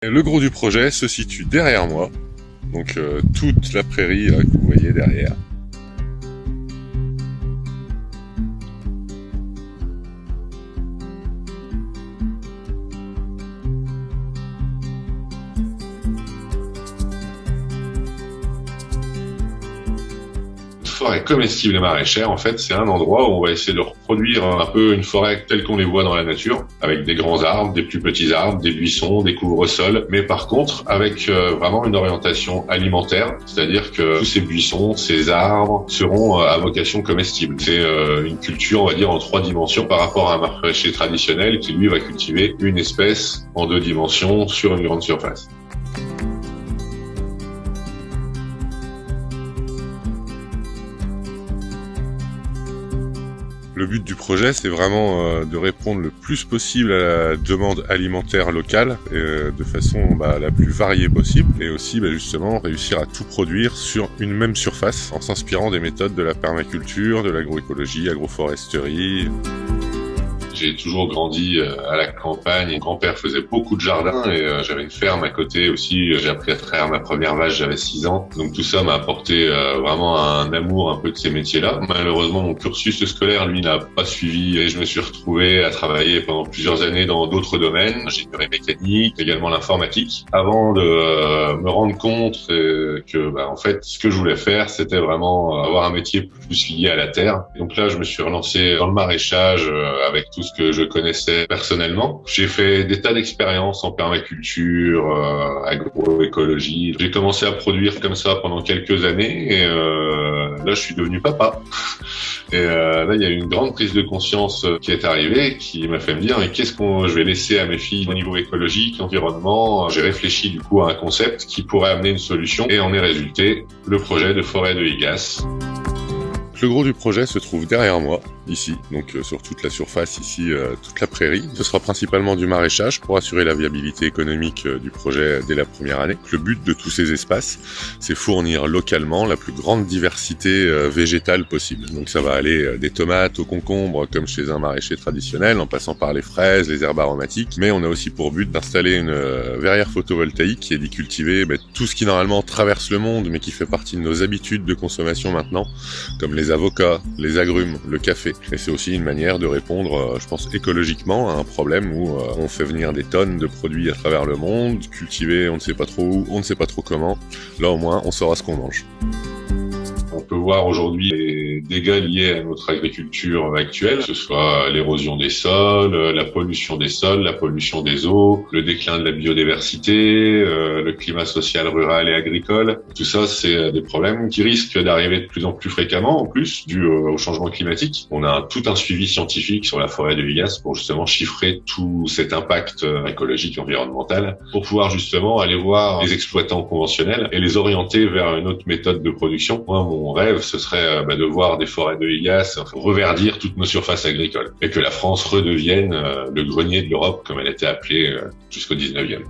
Le gros du projet se situe derrière moi, donc toute la prairie là, que vous voyez derrière. Forêt comestible et maraîchère, en fait, c'est un endroit où on va essayer de reproduire un peu une forêt telle qu'on les voit dans la nature, avec des grands arbres, des plus petits arbres, des buissons, des couvre-sols, mais par contre avec vraiment une orientation alimentaire, c'est-à-dire que tous ces buissons, ces arbres seront à vocation comestible. C'est une culture, on va dire, en 3 dimensions par rapport à un maraîcher traditionnel qui, lui, va cultiver une espèce en 2 dimensions sur une grande surface. Le but du projet, c'est vraiment de répondre le plus possible à la demande alimentaire locale, de façon la plus variée possible, et aussi justement réussir à tout produire sur une même surface, en s'inspirant des méthodes de la permaculture, de l'agroécologie, agroforesterie. J'ai toujours grandi à la campagne. Mon grand-père faisait beaucoup de jardins et j'avais une ferme à côté aussi. J'ai appris à traire ma première vache, j'avais 6 ans. Donc tout ça m'a apporté vraiment un amour un peu de ces métiers-là. Malheureusement, mon cursus scolaire, lui, n'a pas suivi et je me suis retrouvé à travailler pendant plusieurs années dans d'autres domaines. L'ingénierie mécanique, également l'informatique, avant de me rendre compte que en fait, ce que je voulais faire, c'était vraiment avoir un métier plus lié à la terre. Et donc là, je me suis relancé dans le maraîchage avec tout ce que je connaissais personnellement. J'ai fait des tas d'expériences en permaculture, agroécologie. J'ai commencé à produire comme ça pendant quelques années et là je suis devenu papa. Et là il y a eu une grande prise de conscience qui est arrivée, qui m'a fait me dire mais qu'est-ce que je vais laisser à mes filles au niveau écologique, environnement. J'ai réfléchi du coup à un concept qui pourrait amener une solution et en est résulté le projet de forêt de Higas. Le gros du projet se trouve derrière moi, ici, donc sur toute la surface, ici, toute la prairie. Ce sera principalement du maraîchage pour assurer la viabilité économique du projet dès la première année. Le but de tous ces espaces, c'est fournir localement la plus grande diversité végétale possible. Donc ça va aller des tomates aux concombres, comme chez un maraîcher traditionnel, en passant par les fraises, les herbes aromatiques. Mais on a aussi pour but d'installer une verrière photovoltaïque et d'y cultiver tout ce qui normalement traverse le monde, mais qui fait partie de nos habitudes de consommation maintenant, comme les avocats, les agrumes, le café. Et c'est aussi une manière de répondre, je pense, écologiquement à un problème où on fait venir des tonnes de produits à travers le monde, cultivés on ne sait pas trop où, on ne sait pas trop comment. Là au moins, on saura ce qu'on mange. On peut voir aujourd'hui les dégâts liés à notre agriculture actuelle, que ce soit l'érosion des sols, la pollution des sols, la pollution des eaux, le déclin de la biodiversité, le climat social, rural et agricole. Tout ça, c'est des problèmes qui risquent d'arriver de plus en plus fréquemment, en plus, dû au changement climatique. On a tout un suivi scientifique sur la forêt de Higas pour justement chiffrer tout cet impact écologique et environnemental, pour pouvoir justement aller voir les exploitants conventionnels et les orienter vers une autre méthode de production. Moi, mon rêve, ce serait de voir des forêts de Higas reverdir toutes nos surfaces agricoles et que la France redevienne le grenier de l'Europe comme elle était appelée jusqu'au 19e.